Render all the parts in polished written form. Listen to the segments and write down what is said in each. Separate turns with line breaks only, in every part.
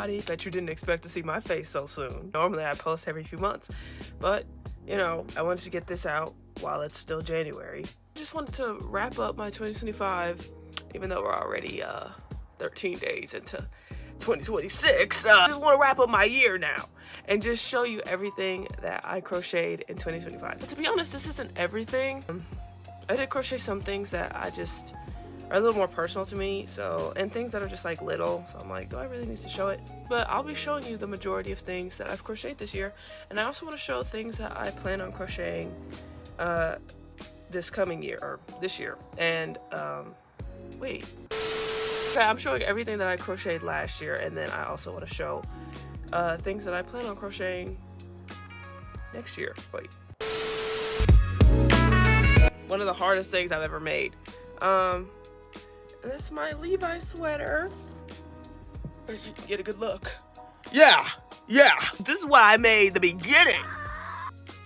everybody. Bet you didn't expect to see my face so soon. Normally I post every few months, but you know, I wanted to get this out while it's still January. I just wanted to wrap up my 2025, even though we're already 13 days into 2026. I just want to wrap up my year now and just show you everything that I crocheted in 2025. But to be honest, this isn't everything. I did crochet some things that I just are a little more personal to me, so, and things that are just like little, so I'm like, do I really need to show it? But I'll be showing you the majority of things that I've crocheted this year, and I also want to show things that I plan on crocheting this coming year, or this year. And wait, okay, I'm showing everything that I crocheted last year, and then I also want to show things that I plan on crocheting next year. Wait, one of the hardest things I've ever made. That's my Levi sweater. Where you get a good look? Yeah. This is what I made the beginning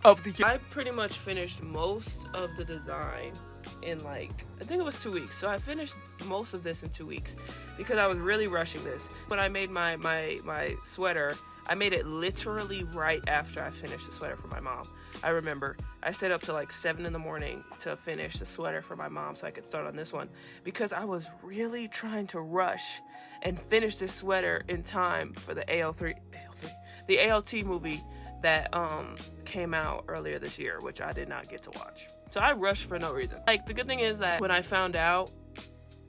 of the year. I pretty much finished most of the design in like, I think it was 2 weeks. So I finished most of this in 2 weeks because I was really rushing this. When I made my sweater, I made it literally right after I finished the sweater for my mom. I remember I stayed up till like 7 in the morning to finish the sweater for my mom so I could start on this one because I was really trying to rush and finish this sweater in time for the the ALT movie that came out earlier this year, which I did not get to watch. So I rushed for no reason. Like, the good thing is that when I found out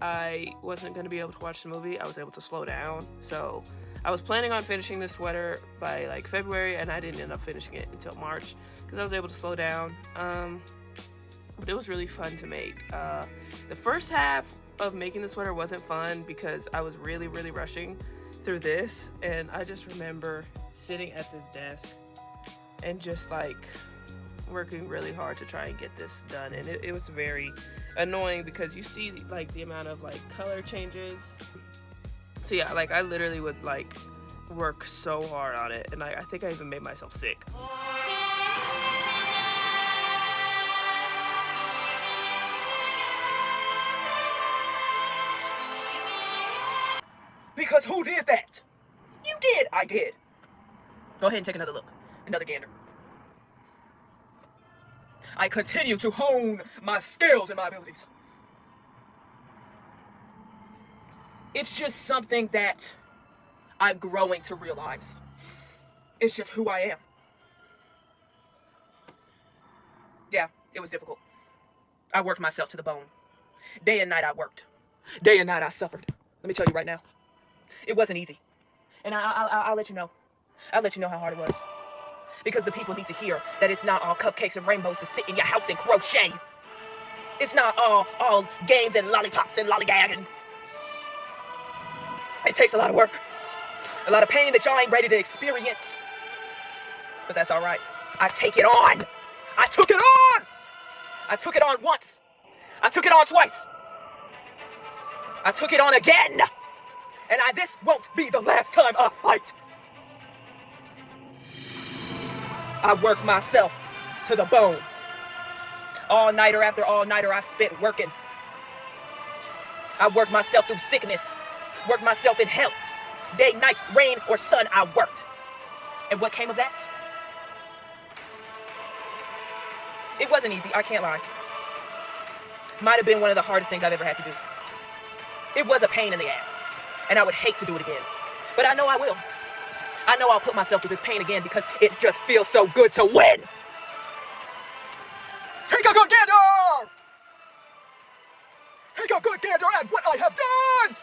I wasn't going to be able to watch the movie, I was able to slow down. So I was planning on finishing this sweater by like February, and I didn't end up finishing it until March because I was able to slow down. But it was really fun to make. The first half of making the sweater wasn't fun because I was really rushing through this, and I just remember sitting at this desk and just like working really hard to try and get this done, and it was very annoying because you see like the amount of like color changes. So yeah, like I literally would like work so hard on it, and I think I even made myself sick. Because who did that? You did. I did. Go ahead and take another look. Another gander. I continue to hone my skills and my abilities. It's just something that I'm growing to realize. It's just who I am. Yeah, it was difficult. I worked myself to the bone. Day and night I worked. Day and night I suffered. Let me tell you right now. It wasn't easy. And I'll let you know. I'll let you know how hard it was. Because the people need to hear that it's not all cupcakes and rainbows to sit in your house and crochet. It's not all games and lollipops and lollygagging. It takes a lot of work. A lot of pain that y'all ain't ready to experience. But that's all right. I take it on. I took it on. I took it on once. I took it on twice. I took it on again. And this won't be the last time I fight. I work myself to the bone. All-nighter after all-nighter I spent working. I worked myself through sickness. Worked myself in health. Day, night, rain, or sun, I worked. And what came of that? It wasn't easy, I can't lie. Might have been one of the hardest things I've ever had to do. It was a pain in the ass. And I would hate to do it again. But I know I will. I know I'll put myself through this pain again because it just feels so good to win. Take a good gander! Take a good gander at what I have done!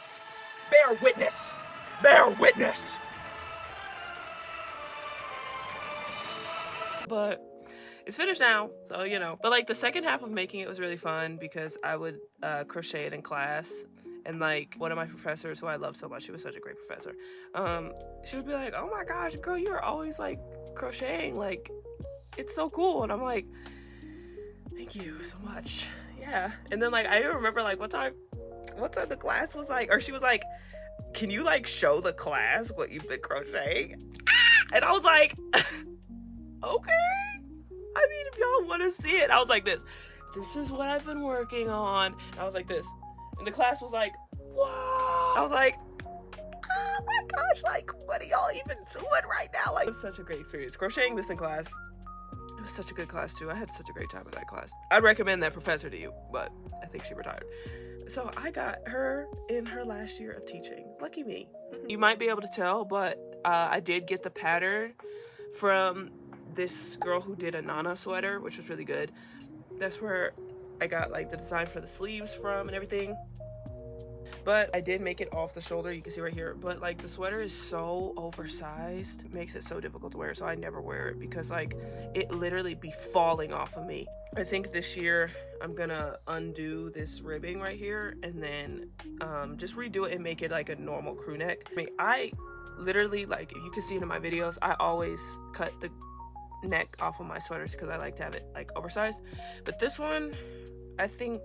Bear witness. Bear witness. But it's finished now, so you know. But like the second half of making it was really fun because I would crochet it in class. And like one of my professors who I love so much, she was such a great professor. She would be like, "Oh my gosh, girl, you are always like crocheting. Like, it's so cool." And I'm like, "Thank you so much." Yeah. And then like I remember like one time the class was like, or she was like, "Can you like show the class what you've been crocheting?" And I was like, "Okay. I mean, if y'all want to see it." I was like this is what I've been working on. And I was like this. And the class was like, "Whoa!" I was like, oh my gosh, like, what are y'all even doing right now? Like, it was such a great experience. Crocheting this in class, it was such a good class too. I had such a great time in that class. I'd recommend that professor to you, but I think she retired. So I got her in her last year of teaching. Lucky me. You might be able to tell, but I did get the pattern from this girl who did a Nana sweater, which was really good. That's where I got like the design for the sleeves from and everything. But I did make it off the shoulder, you can see right here, but like the sweater is so oversized, it makes it so difficult to wear, so I never wear it because like it literally be falling off of me. I think this year I'm gonna undo this ribbing right here and then just redo it and make it like a normal crew neck. I mean, I literally, like, you can see it in my videos, I always cut the neck off of my sweaters because I like to have it like oversized, but this one I think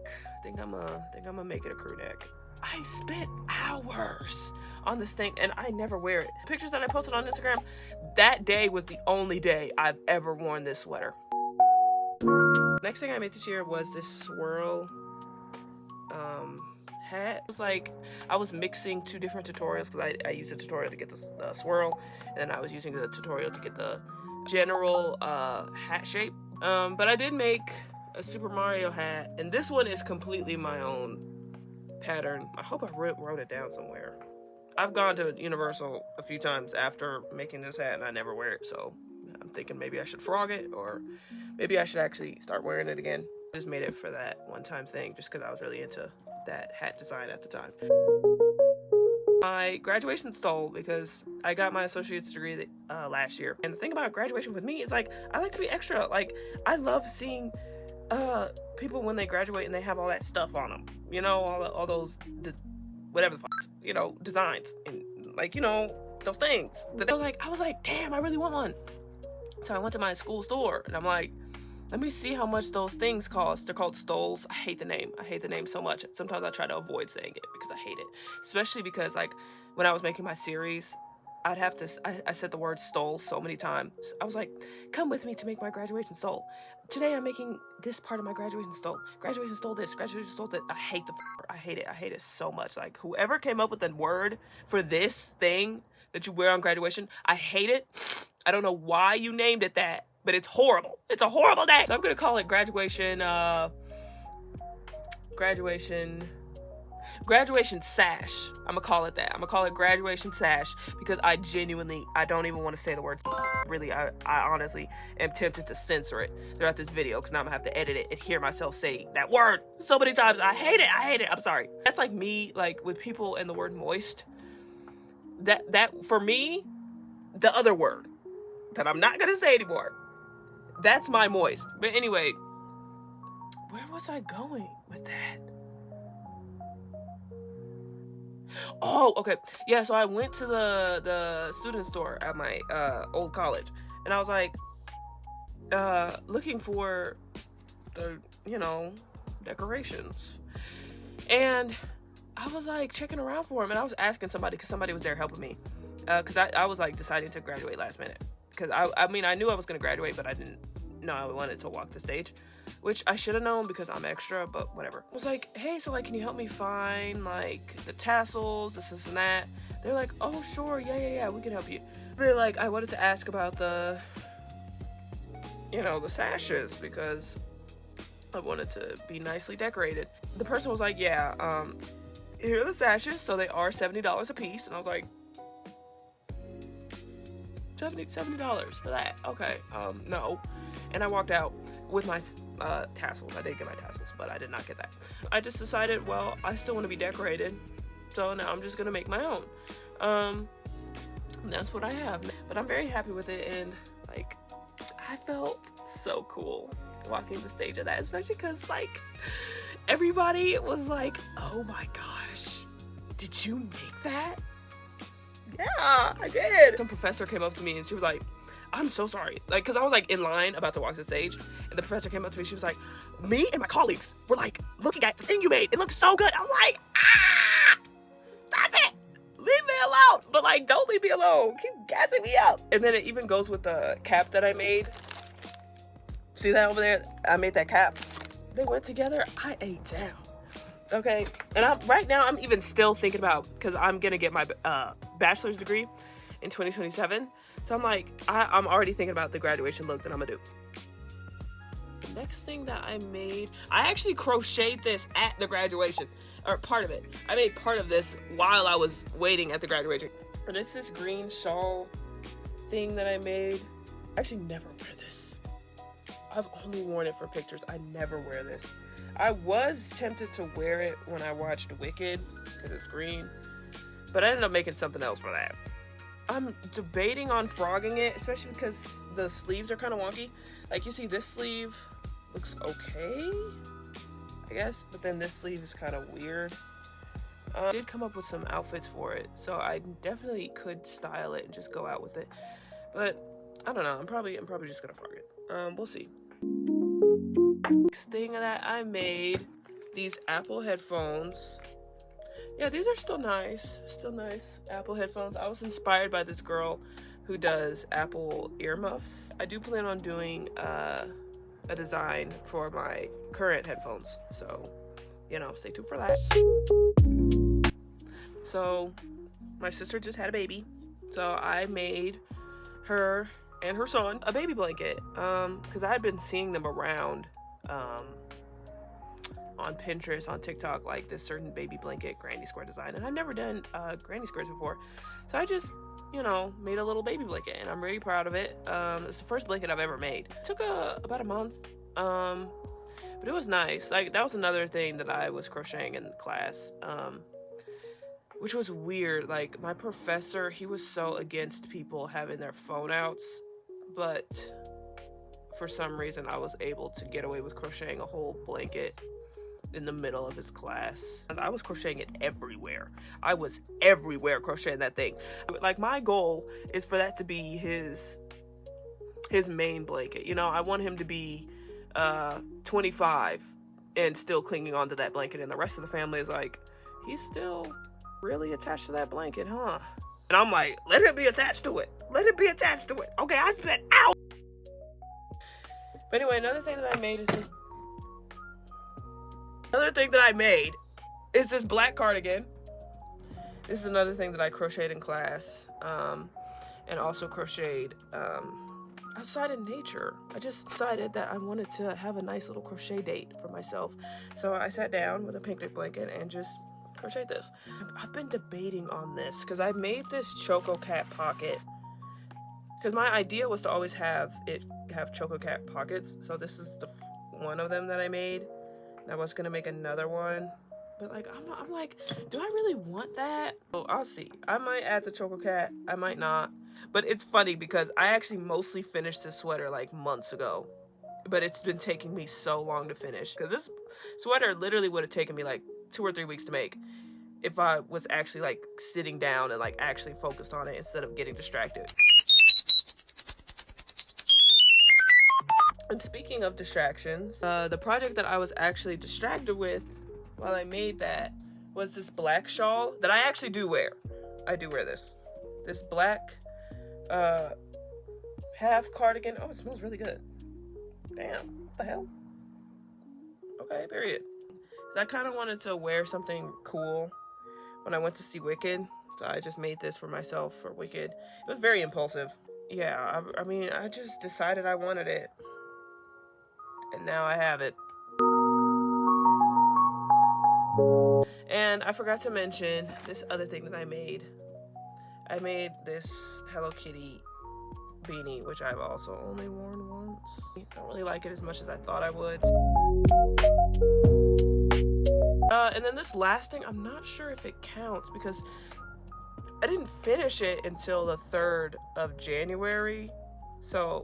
I'm gonna make it a crew neck. I spent hours on this thing and I never wear it. The pictures that I posted on Instagram, that day was the only day I've ever worn this sweater. Next thing I made this year was this swirl hat. It was like I was mixing two different tutorials because I used a tutorial to get the swirl and then I was using the tutorial to get the general hat shape. But I did make a Super Mario hat, and this one is completely my own pattern. I hope I wrote it down somewhere. I've gone to Universal a few times after making this hat and I never wear it, so I'm thinking maybe I should frog it or maybe I should actually start wearing it again. I just made it for that one-time thing just because I was really into that hat design at the time. My graduation stole because I got my associate's degree last year, and the thing about graduation with me is like I like to be extra. Like I love seeing people when they graduate and they have all that stuff on them, you know, all those whatever the fuck, you know, designs and like, you know, those things that they're like, I was like, damn, I really want one. So I went to my school store and I'm like, let me see how much those things cost. They're called stoles. I hate the name so much. Sometimes I try to avoid saying it because I hate it, especially because like when I was making my series, I'd have to, I said the word stole so many times. I was like, come with me to make my graduation stole. Today I'm making this part of my graduation stole. Graduation stole this, graduation stole that. I hate I hate it so much. Like whoever came up with the word for this thing that you wear on graduation, I hate it. I don't know why you named it that, but it's horrible. It's a horrible name. So I'm gonna call it graduation sash. I'm gonna call it that. I'm gonna call it graduation sash because I don't even want to say the word. Really, I honestly am tempted to censor it throughout this video because now I'm gonna have to edit it and hear myself say that word so many times. I hate it. I'm sorry. That's like me, like with people and the word moist. That for me, the other word that I'm not gonna say anymore, that's my moist. But anyway, where was I going with that? Oh, okay. Yeah, so I went to the student store at my old college, and I was like looking for the, you know, decorations. And I was like checking around for them, and I was asking somebody because somebody was there helping me. Because I was like deciding to graduate last minute. Because I mean, I knew I was going to graduate, but I didn't know I wanted to walk the stage, which I should have known because I'm extra, but whatever. I was like, hey, so like, can you help me find like the tassels, this and that? They're like, oh, sure, yeah, we can help you. But like, I wanted to ask about the, you know, the sashes because I wanted to be nicely decorated. The person was like, yeah, here are the sashes, so they are $70 a piece. And I was like, $70 for that? Okay, no. And I walked out with my tassels. I did get my tassels, but I did not get that. I just decided, well, I still want to be decorated, so now I'm just gonna make my own. And that's what I have. But I'm very happy with it, and like, I felt so cool walking the stage of that, especially because like everybody was like, oh my gosh, did you make that? Yeah, I did. Some professor came up to me and she was like, I'm so sorry. Like, cause I was like in line about to walk the stage, and the professor came up to me. She was like, me and my colleagues were like looking at the thing you made. It looks so good. I was like, stop it. Leave me alone. But like, don't leave me alone. Keep gassing me up. And then it even goes with the cap that I made. See that over there? I made that cap. They went together. I ate down. Okay, and right now I'm even still thinking about, because I'm gonna get my bachelor's degree in 2027. So I'm like, I'm already thinking about the graduation look that I'm gonna do. The next thing that I made, I actually crocheted this at the graduation, or part of it. I made part of this while I was waiting at the graduation. And it's this green shawl thing that I made. I actually never wear this. I've only worn it for pictures. I never wear this. I was tempted to wear it when I watched Wicked, because it's green, but I ended up making something else for that. I'm debating on frogging it, especially because the sleeves are kind of wonky. Like, you see this sleeve looks okay, I guess, but then this sleeve is kind of weird. I did come up with some outfits for it, so I definitely could style it and just go out with it, but I don't know. I'm probably just gonna frog it. We'll see. Next thing that I made, these Apple headphones. Yeah, these are still nice Apple headphones. I was inspired by this girl who does Apple earmuffs. I do plan on doing a design for my current headphones, so you know, stay tuned for that. So my sister just had a baby, so I made her and her son a baby blanket, because I had been seeing them around on Pinterest, on TikTok, like this certain baby blanket granny square design, and I'd never done granny squares before, so I just, you know, made a little baby blanket, and I'm really proud of it. It's the first blanket I've ever made. It took about a month, but it was nice. Like, that was another thing that I was crocheting in class, which was weird. Like, my professor, he was so against people having their phone outs, but for some reason I was able to get away with crocheting a whole blanket in the middle of his class. And I was crocheting it everywhere. I was everywhere crocheting that thing. Like, my goal is for that to be his main blanket. You know, I want him to be 25 and still clinging onto that blanket, and the rest of the family is like, he's still really attached to that blanket, huh? And I'm like, let it be attached to it. Let it be attached to it. Okay, I spent hours. But anyway, another thing that I made is this black cardigan. This is another thing that I crocheted in class, and also crocheted outside in nature. I just decided that I wanted to have a nice little crochet date for myself. So I sat down with a picnic blanket and just crochet this. I've been debating on this because I made this Choco Cat pocket, because my idea was to always have Choco Cat pockets. So this is the one of them that I made. And I was gonna make another one, but like I'm like, do I really want that? Oh, I'll see. I might add the Choco Cat, I might not. But it's funny because I actually mostly finished this sweater like months ago, but it's been taking me so long to finish, because this sweater literally would have taken me like 2 or 3 weeks to make if I was actually like sitting down and like actually focused on it instead of getting distracted. And speaking of distractions, the project that I was actually distracted with while I made that was this black shawl that I actually do wear. I do wear this black half cardigan. Oh, it smells really good. Damn, what the hell? Okay, period. So I kind of wanted to wear something cool when I went to see Wicked, so I just made this for myself for Wicked. It was very impulsive. Yeah, I mean, I just decided I wanted it, and now I have it. And I forgot to mention this other thing that I made. I made this Hello Kitty beanie, which I've also only worn once. I don't really like it as much as I thought I would. And then this last thing, I'm not sure if it counts because I didn't finish it until the 3rd of January. So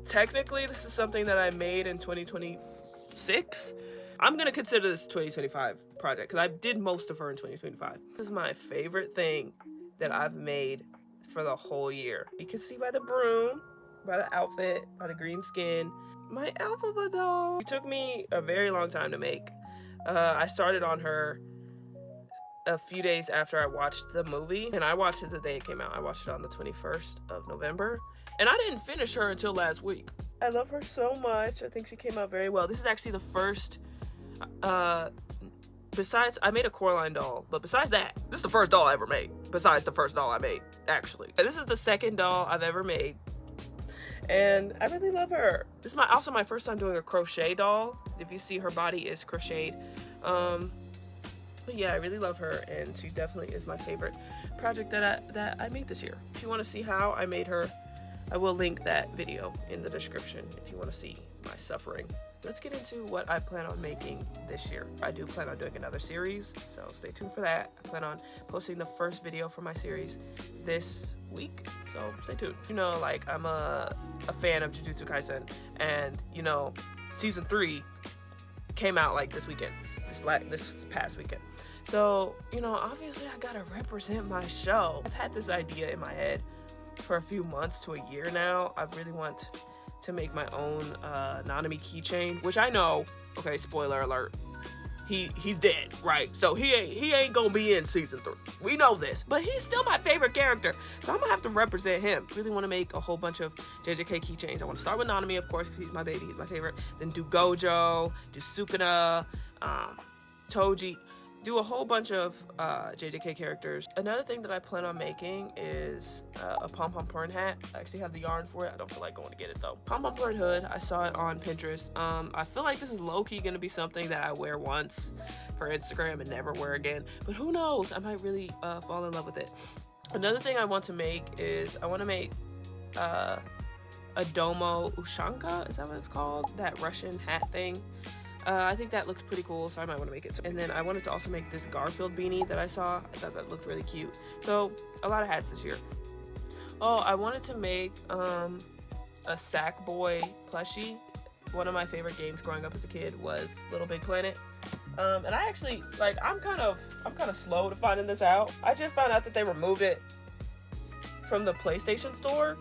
technically this is something that I made in 2026. I'm gonna consider this a 2025 project because I did most of her in 2025. This is my favorite thing that I've made for the whole year. You can see by the broom, by the outfit, by the green skin, my Alphaba doll. It took me a very long time to make. I started on her a few days after I watched the movie, and I watched it the day it came out. I watched it on the 21st of November, and I didn't finish her until last week. I love her so much. I think she came out very well. This is actually the first besides, I made a Coraline doll, but besides that, this is the first doll I ever made. Besides the first doll I made, actually. And this is the second doll I've ever made. And I really love her. This is also my first time doing a crochet doll. If you see, her body is crocheted. But yeah, I really love her, and she definitely is my favorite project that I made this year. If you want to see how I made her, I will link that video in the description if you want to see my suffering. Let's get into what I plan on making this year. I do plan on doing another series, so stay tuned for that. I plan on posting the first video for my series this week, so stay tuned. You know, like, I'm a fan of Jujutsu Kaisen, and you know, season 3 came out like this weekend, this past weekend. So, you know, obviously I gotta represent my show. I've had this idea in my head for a few months to a year now. I really want to make my own Nanami keychain, which I know, okay, spoiler alert, he's dead, right? So he ain't gonna be in season 3. We know this, but he's still my favorite character, so I'm gonna have to represent him. Really want to make a whole bunch of JJK keychains. I want to start with Nanami, of course, because he's my baby, he's my favorite. Then do Gojo, do Sukuna, Toji, do a whole bunch of JJK characters. Another thing that I plan on making is a pom-pom porn hat. I actually have the yarn for it. I don't feel like going to get it though. Pom-pom porn hood, I saw it on Pinterest. I feel like this is low-key gonna be something that I wear once for Instagram and never wear again, but who knows, I might really fall in love with it. Another thing I want to make is, I want to make a Domo Ushanka, is that what it's called? That Russian hat thing. I think that looks pretty cool, so I might want to make it. And then I wanted to also make this Garfield beanie that I saw. I thought that looked really cute. So, a lot of hats this year. Oh, I wanted to make a Sackboy plushie. One of my favorite games growing up as a kid was Little Big Planet. And I actually, like, I'm kind of slow to finding this out. I just found out that they removed it from the PlayStation Store.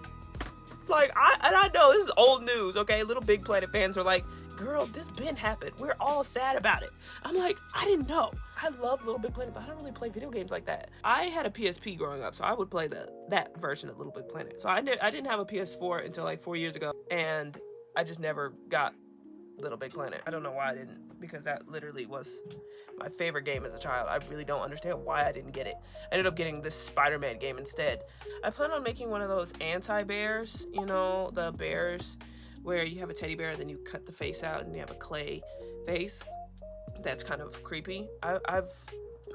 Like, I know this is old news, okay? Little Big Planet fans are like, girl, this been happened. We're all sad about it. I'm like, I didn't know. I love Little Big Planet, but I don't really play video games like that. I had a PSP growing up, so I would play that version of Little Big Planet. So I didn't have a PS4 until like 4 years ago, and I just never got Little Big Planet. I don't know why I didn't, because that literally was my favorite game as a child. I really don't understand why I didn't get it. I ended up getting this Spider-Man game instead. I plan on making one of those anti-bears, you know, the bears where you have a teddy bear and then you cut the face out and you have a clay face. That's kind of creepy. I've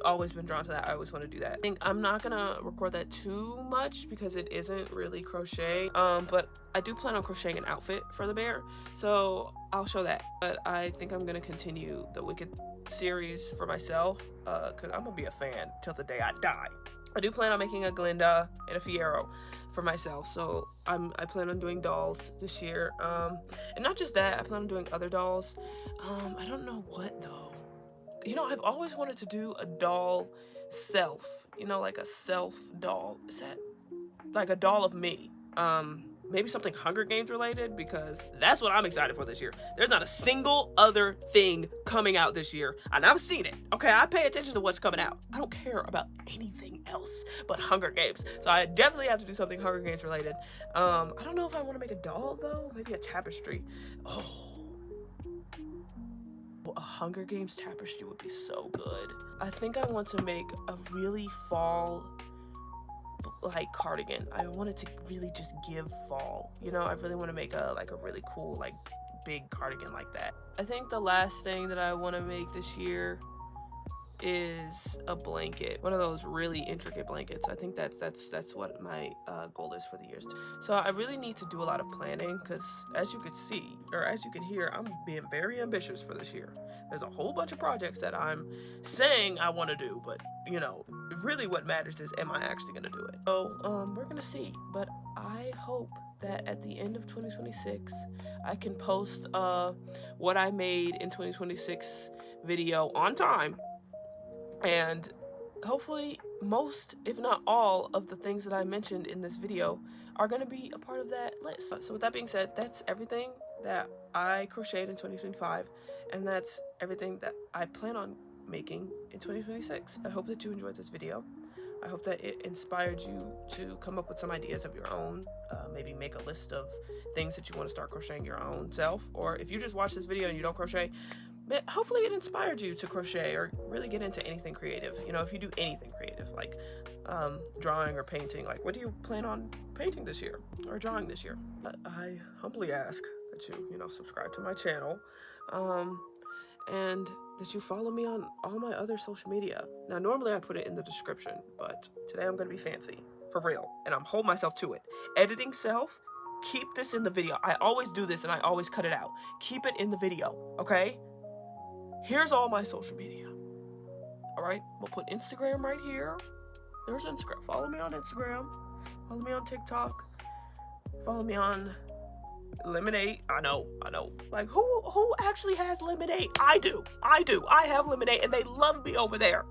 always been drawn to that. I always want to do that. I think I'm not gonna record that too much because it isn't really crochet, but I do plan on crocheting an outfit for the bear, so I'll show that. But I think I'm gonna continue the Wicked series for myself, because I'm gonna be a fan till the day I die. I do plan on making a Glinda and a Fiero for myself, so I plan on doing dolls this year, and not just that, I plan on doing other dolls. I don't know what though. You know, I've always wanted to do a doll self, you know, like a self doll. Is that like a doll of me? Maybe something Hunger Games related, because that's what I'm excited for this year. There's not a single other thing coming out this year, and I've seen it. Okay, I pay attention to what's coming out. I don't care about anything else but Hunger Games. So I definitely have to do something Hunger Games related. I don't know if I want to make a doll though. Maybe a tapestry. Oh, a Hunger Games tapestry would be so good. I think I want to make a really fall like cardigan. I wanted to really just give fall, you know. I really want to make a really cool like big cardigan like that. I think the last thing that I want to make this year is a blanket, one of those really intricate blankets. I think that's what my goal is for the years. So I really need to do a lot of planning, because as you could see, or as you can hear, I'm being very ambitious for this year. There's a whole bunch of projects that I'm saying I want to do, but you know, really what matters is, am I actually going to do it? So we're gonna see, but I hope that at the end of 2026 I can post what I made in 2026 video on time. And hopefully most, if not all, of the things that I mentioned in this video are going to be a part of that list. So with that being said, that's everything that I crocheted in 2025, and that's everything that I plan on making in 2026. I hope that you enjoyed this video. I hope that it inspired you to come up with some ideas of your own. Maybe make a list of things that you want to start crocheting your own self. Or if you just watch this video and you don't crochet, hopefully it inspired you to crochet or really get into anything creative. You know, if you do anything creative, like drawing or painting, like what do you plan on painting this year or drawing this year? I humbly ask that you know, subscribe to my channel, and that you follow me on all my other social media. Now, normally I put it in the description, but today I'm gonna be fancy, for real, and I'm holding myself to it. Editing self, keep this in the video. I always do this and I always cut it out. Keep it in the video, okay? Here's all my social media. All right, we'll put Instagram right here. There's Instagram. Follow me on Instagram. Follow me on TikTok. Follow me on Lemonade. I know. Like, who actually has Lemonade? I do. I have Lemonade, and they love me over there.